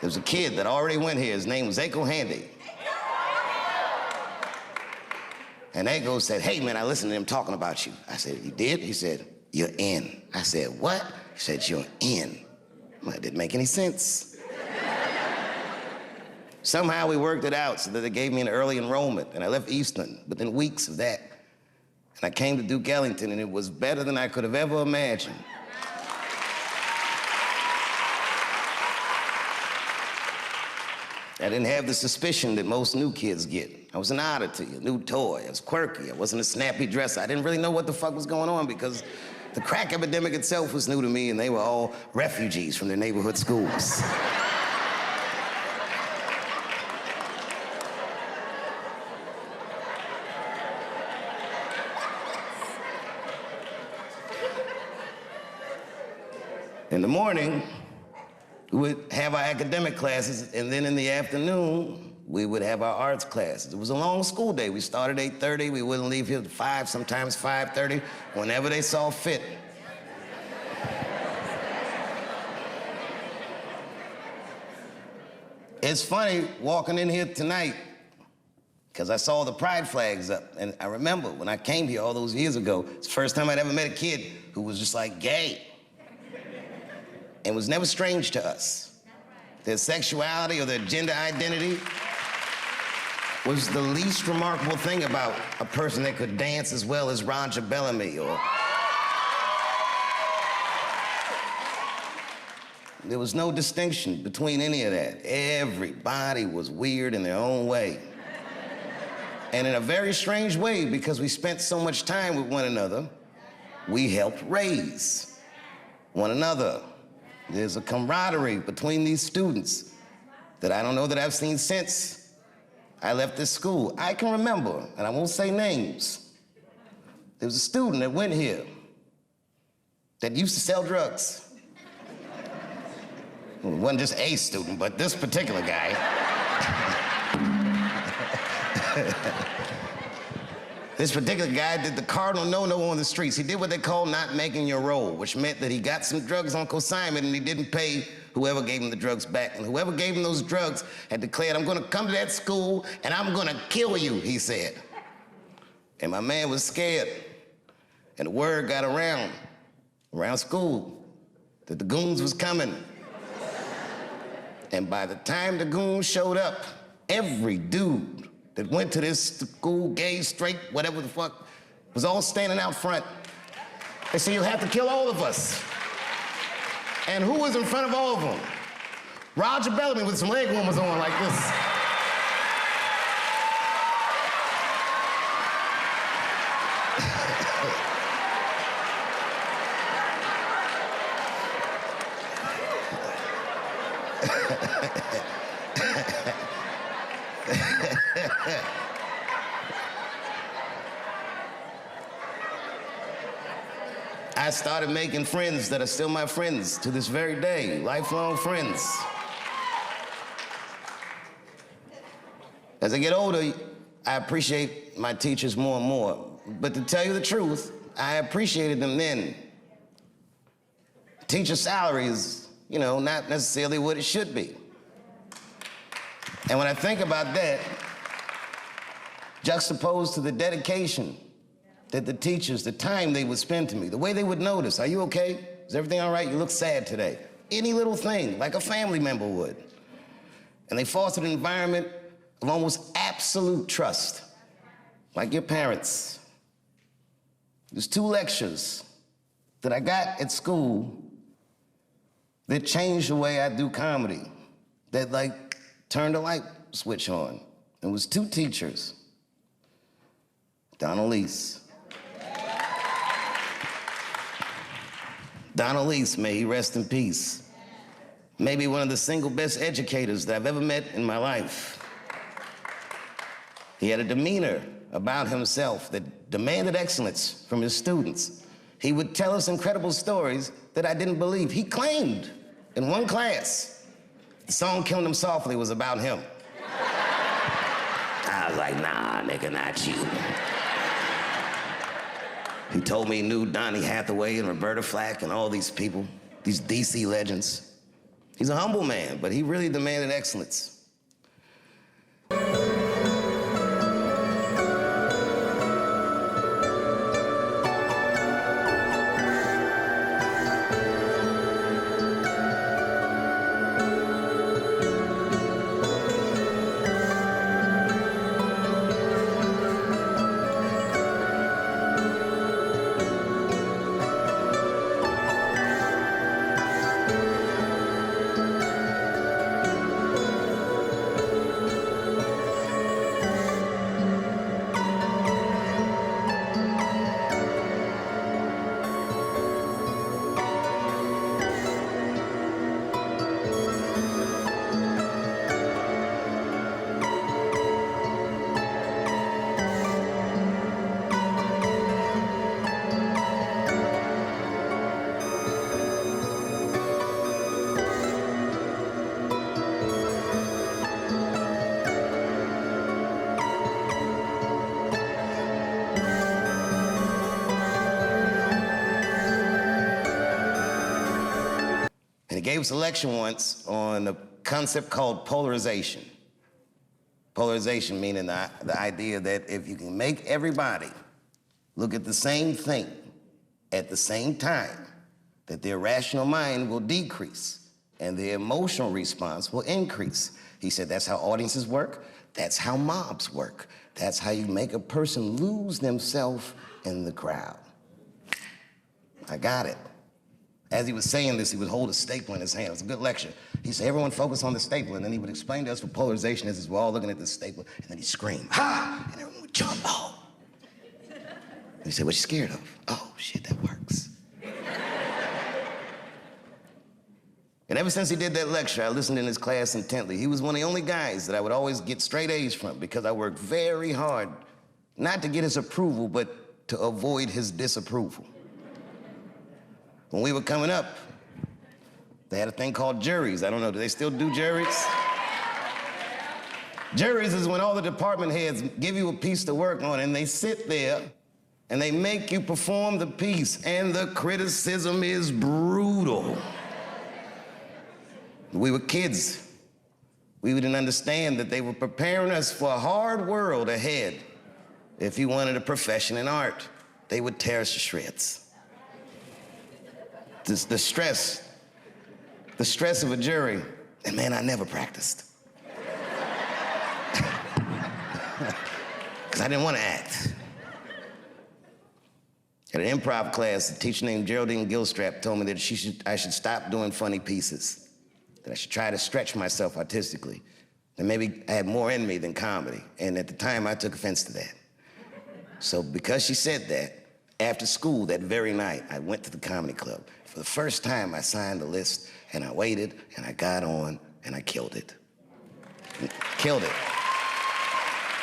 There was a kid that already went here. His name was Aiko Handy. And Aiko said, hey, man, I listened to him talking about you. I said, you did? He said, you're in. I said, what? He said, you're in. Well, that didn't make any sense. Somehow we worked it out so that they gave me an early enrollment, and I left Eastern within weeks of that. And I came to Duke Ellington, and it was better than I could have ever imagined. I didn't have the suspicion that most new kids get. I was an oddity, a new toy. I was quirky. I wasn't a snappy dresser. I didn't really know what the fuck was going on because the crack epidemic itself was new to me, and they were all refugees from their neighborhood schools. In the morning, we would have our academic classes, and then in the afternoon, we would have our arts classes. It was a long school day. We started at 8:30. We wouldn't leave here at 5, sometimes 5:30, whenever they saw fit. It's funny walking in here tonight, because I saw the pride flags up, and I remember when I came here all those years ago, it's the first time I'd ever met a kid who was just like gay. And was never strange to us. Their sexuality or their gender identity was the least remarkable thing about a person that could dance as well as Roger Bellamy or... There was no distinction between any of that. Everybody was weird in their own way. And in a very strange way, because we spent so much time with one another, we helped raise one another. There's a camaraderie between these students that I don't know that I've seen since I left this school. I can remember, and I won't say names, there was a student that went here that used to sell drugs. Well, it wasn't just a student, but this particular guy. This particular guy did the cardinal no-no on the streets. He did what they call not making your roll, which meant that he got some drugs on consignment and he didn't pay whoever gave him the drugs back. And whoever gave him those drugs had declared, I'm gonna come to that school and I'm gonna kill you, he said. And my man was scared. And the word got around school, that the goons was coming. And by the time the goons showed up, every dude that went to this school, gay, straight, whatever the fuck, was all standing out front. They said, you have to kill all of us. And who was in front of all of them? Roger Bellamy with some leg warmers on like this. I started making friends that are still my friends to this very day, lifelong friends. As I get older, I appreciate my teachers more and more. But to tell you the truth, I appreciated them then. Teacher salary is, you know, not necessarily what it should be. And when I think about that, juxtaposed to the dedication that the teachers, the time they would spend to me, the way they would notice, are you okay? Is everything all right? You look sad today. Any little thing, like a family member would. And they fostered an environment of almost absolute trust, like your parents. There's 2 lectures that I got at school that changed the way I do comedy, that like turned a light switch on. It was 2 teachers, Donald Lease. Donald Lease, may he rest in peace. Maybe one of the single best educators that I've ever met in my life. He had a demeanor about himself that demanded excellence from his students. He would tell us incredible stories that I didn't believe. He claimed in one class, the song Killing Him Softly was about him. I was like, nah, nigga, not you. He told me he knew Donny Hathaway and Roberta Flack and all these people, these DC legends. He's a humble man, but he really demanded excellence. And he gave us a lecture once on a concept called polarization. Polarization meaning the idea that if you can make everybody look at the same thing at the same time, that their rational mind will decrease and their emotional response will increase. He said that's how audiences work, that's how mobs work. That's how you make a person lose themselves in the crowd. I got it. As he was saying this, he would hold a staple in his hand. It was a good lecture. He said, everyone focus on the staple, and then he would explain to us what polarization is as we're all looking at this staple, and then he'd scream, ha! And everyone would jump, oh! And he said, what you scared of? Oh, shit, that works. And ever since he did that lecture, I listened in his class intently. He was one of the only guys that I would always get straight A's from because I worked very hard, not to get his approval, but to avoid his disapproval. When we were coming up, they had a thing called juries. I don't know, do they still do juries? Juries is when all the department heads give you a piece to work on and they sit there and they make you perform the piece, and the criticism is brutal. We were kids. We didn't understand that they were preparing us for a hard world ahead. If you wanted a profession in art, they would tear us to shreds. The stress of a jury, and man, I never practiced. Because I didn't want to act. At an improv class, a teacher named Geraldine Gilstrap told me that I should stop doing funny pieces, that I should try to stretch myself artistically, that maybe I had more in me than comedy, and at the time, I took offense to that. So because she said that, after school that very night, I went to the comedy club. For the first time, I signed the list, and I waited, and I got on, and I killed it. Killed it.